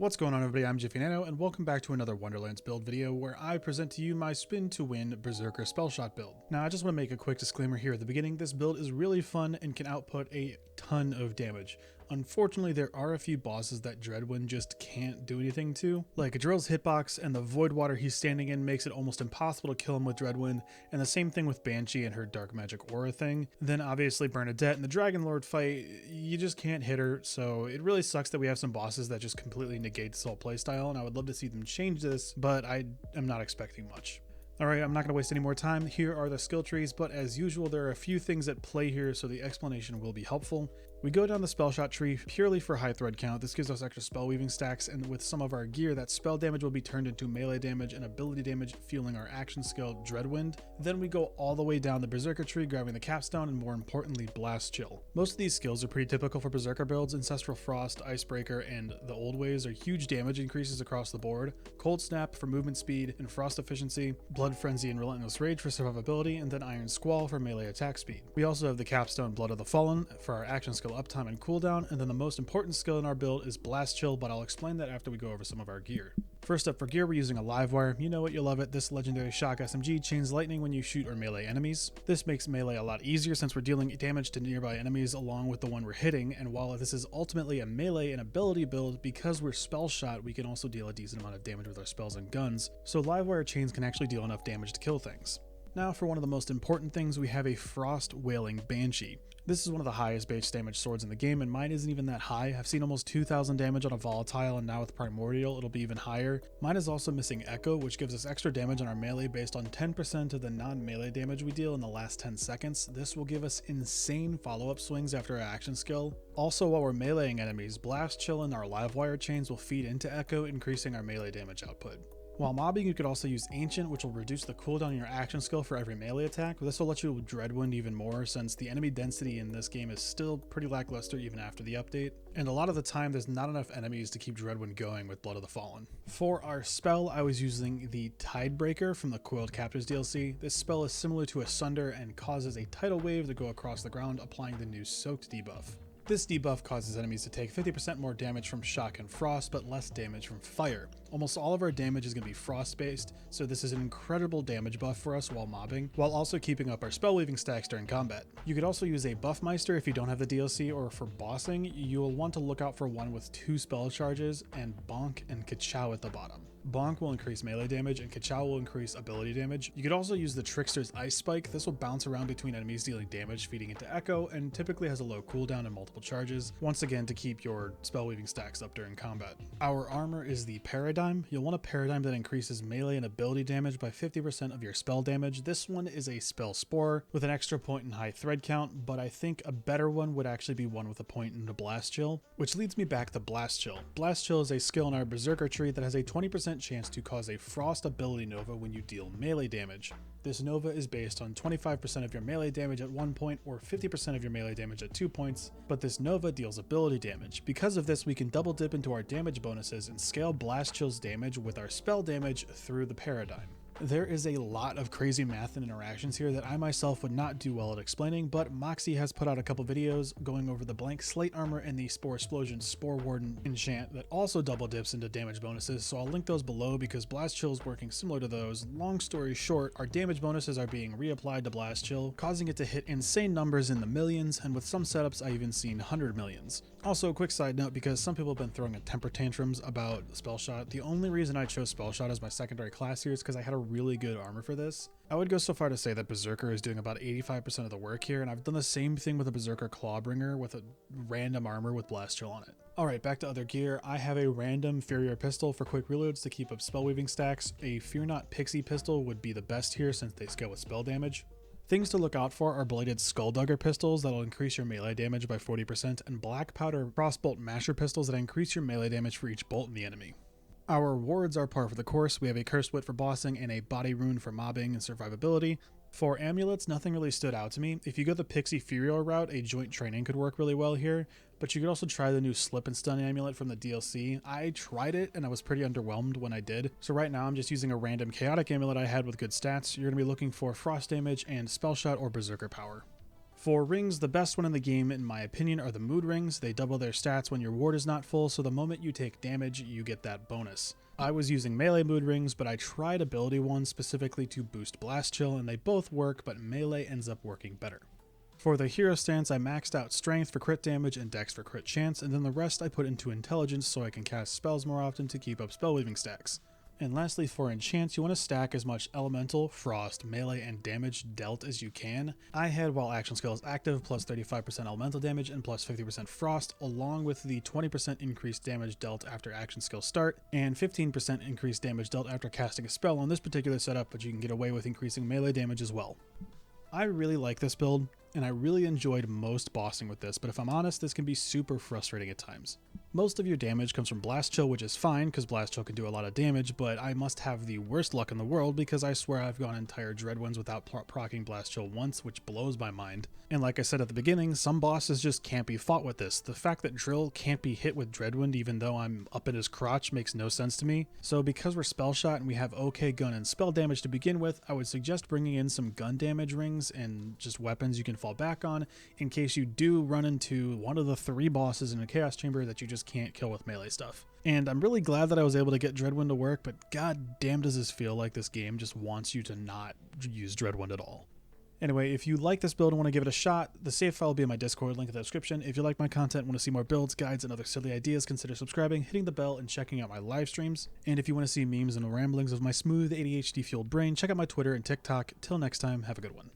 What's going on, everybody? I'm Jiffy Nano, and welcome back to another Wonderlands build video where I present to you my spin to win Brr-zerker Spellshot build. Now, I just want to make a quick disclaimer here at the beginning. This build is really fun and can output a ton of damage. Unfortunately, there are a few bosses that Dreadwind just can't do anything to. Like Drill's hitbox and the void water he's standing in makes it almost impossible to kill him with Dreadwind, and the same thing with Banshee and her dark magic aura thing. Then obviously Bernadette and the Dragon Lord fight, you just can't hit her, so it really sucks that we have some bosses that just completely negate this whole playstyle, and I would love to see them change this, but I am not expecting much. Alright, I'm not going to waste any more time. Here are the skill trees, but as usual, there are a few things at play here, so the explanation will be helpful. We go down the Spellshot tree purely for high thread count. This gives us extra spell weaving stacks, and with some of our gear, that spell damage will be turned into melee damage and ability damage, fueling our action skill Dreadwind. Then we go all the way down the Brr-zerker tree, grabbing the capstone, and more importantly, Blast Chill. Most of these skills are pretty typical for Brr-zerker builds. Ancestral Frost, Icebreaker, and the Old Ways are huge damage increases across the board. Cold Snap for movement speed and frost efficiency, Blood Frenzy and Relentless Rage for survivability, and then Iron Squall for melee attack speed. We also have the capstone Blood of the Fallen for our action skill uptime and cooldown, and then the most important skill in our build is Blast Chill, but I'll explain that after we go over some of our gear. First up for gear, we're using a live wire. You know it, you love it. This legendary shock SMG chains lightning when you shoot or melee enemies. This makes melee a lot easier since we're dealing damage to nearby enemies along with the one we're hitting, and while this is ultimately a melee and ability build, because we're spell shot, we can also deal a decent amount of damage with our spells and guns, so live wire chains can actually deal enough damage to kill things. Now for one of the most important things, we have a Frost Wailing Banshee. This is one of the highest base damage swords in the game, and mine isn't even that high. I've seen almost 2,000 damage on a volatile, and now with Primordial it'll be even higher. Mine is also missing Echo, which gives us extra damage on our melee based on 10% of the non-melee damage we deal in the last 10 seconds. This will give us insane follow-up swings after our action skill. Also, while we're meleeing enemies, Blast Chill and our live wire chains will feed into Echo, increasing our melee damage output. While mobbing, you could also use Ancient, which will reduce the cooldown on your action skill for every melee attack. This will let you Dreadwind even more, since the enemy density in this game is still pretty lackluster even after the update, and a lot of the time there's not enough enemies to keep Dreadwind going with Blood of the Fallen. For our spell, I was using the Tidebreaker from the Coiled Captors DLC. This spell is similar to a Sunder and causes a tidal wave to go across the ground, applying the new Soaked debuff. This debuff causes enemies to take 50% more damage from shock and frost, but less damage from fire. Almost all of our damage is going to be frost based, so this is an incredible damage buff for us while mobbing, while also keeping up our spell weaving stacks during combat. You could also use a Buffmeister if you don't have the DLC, or for bossing, you'll want to look out for one with 2 spell charges and Bonk and Kachow at the bottom. Bonk will increase melee damage and Kachow will increase ability damage. You could also use the Trickster's Ice Spike. This will bounce around between enemies dealing damage, feeding into Echo, and typically has a low cooldown and multiple charges, once again to keep your spell weaving stacks up during combat. Our armor is the Paradigm. You'll want a Paradigm that increases melee and ability damage by 50% of your spell damage. This one is a Spell Spore with an extra point in high thread count, but I think a better one would actually be one with a point in the Blast Chill, which leads me back to Blast Chill. Blast Chill is a skill in our Brr-zerker tree that has a 20% chance to cause a Frost ability Nova when you deal melee damage. This Nova is based on 25% of your melee damage at 1 point or 50% of your melee damage at 2 points, but this Nova deals ability damage. Because of this, we can double dip into our damage bonuses and scale Blast Chill's damage with our spell damage through the Paradigm. There is a lot of crazy math and interactions here that I myself would not do well at explaining, but moxsy has put out a couple videos going over the blank slate armor and the Spore Explosion Spore Warden enchant that also double dips into damage bonuses, so I'll link those below because Blast Chill is working similar to those. Long story short, our damage bonuses are being reapplied to Blast Chill, causing it to hit insane numbers in the millions, and with some setups I even seen 100 millions. Also, a quick side note, because some people have been throwing a temper tantrums about Spellshot, the only reason I chose Spellshot as my secondary class here is because I had a really good armor for this. I would go so far to say that Brr-zerker is doing about 85% of the work here, and I've done the same thing with a Brr-zerker Clawbringer with a random armor with Blast Chill on it. Alright, back to other gear. I have a random Furrier pistol for quick reloads to keep up spell weaving stacks. A Fear Not Pixie pistol would be the best here since they scale with spell damage. Things to look out for are bladed Skulldugger pistols that'll increase your melee damage by 40%, and Black Powder Crossbolt Masher pistols that increase your melee damage for each bolt in the enemy. Our wards are par for the course. We have a Cursed Wit for bossing and a Body Rune for mobbing and survivability. For amulets, nothing really stood out to me. If you go the Pixie Furiel route, a Joint Training could work really well here, but you could also try the new Slip and Stun amulet from the DLC. I tried it and I was pretty underwhelmed when I did, so right now I'm just using a random Chaotic amulet I had with good stats. You're going to be looking for Frost damage and Spellshot or Brr-zerker power. For rings, the best one in the game, in my opinion, are the mood rings. They double their stats when your ward is not full, so the moment you take damage, you get that bonus. I was using melee mood rings, but I tried ability ones specifically to boost blast chill, and they both work, but melee ends up working better. For the hero stance, I maxed out strength for crit damage and dex for crit chance, and then the rest I put into intelligence so I can cast spells more often to keep up spellweaving stacks. And lastly, for enchants, you want to stack as much elemental, frost, melee, and damage dealt as you can. I had while action skill is active plus 35% elemental damage and plus 50% frost, along with the 20% increased damage dealt after action skill start, and 15% increased damage dealt after casting a spell on this particular setup, but you can get away with increasing melee damage as well. I really like this build, and I really enjoyed most bossing with this, but if I'm honest, this can be super frustrating at times. Most of your damage comes from Blast Chill, which is fine, because Blast Chill can do a lot of damage, but I must have the worst luck in the world, because I swear I've gone entire Dreadwinds without proccing Blast Chill once, which blows my mind. And like I said at the beginning, some bosses just can't be fought with this. The fact that Drill can't be hit with Dreadwind even though I'm up in his crotch makes no sense to me. So because we're Spellshot and we have okay gun and spell damage to begin with, I would suggest bringing in some gun damage rings and just weapons you can fall back on in case you do run into one of the 3 bosses in a Chaos Chamber that you just can't kill with melee stuff. And I'm really glad that I was able to get Dreadwind to work, but god damn does this feel like this game just wants you to not use Dreadwind at all. Anyway, if you like this build and want to give it a shot, the save file will be in my Discord, link in the description. If you like my content and want to see more builds, guides, and other silly ideas, consider subscribing, hitting the bell, and checking out my live streams. And if you want to see memes and ramblings of my smooth ADHD-fueled brain, check out my Twitter and TikTok. Till next time, have a good one.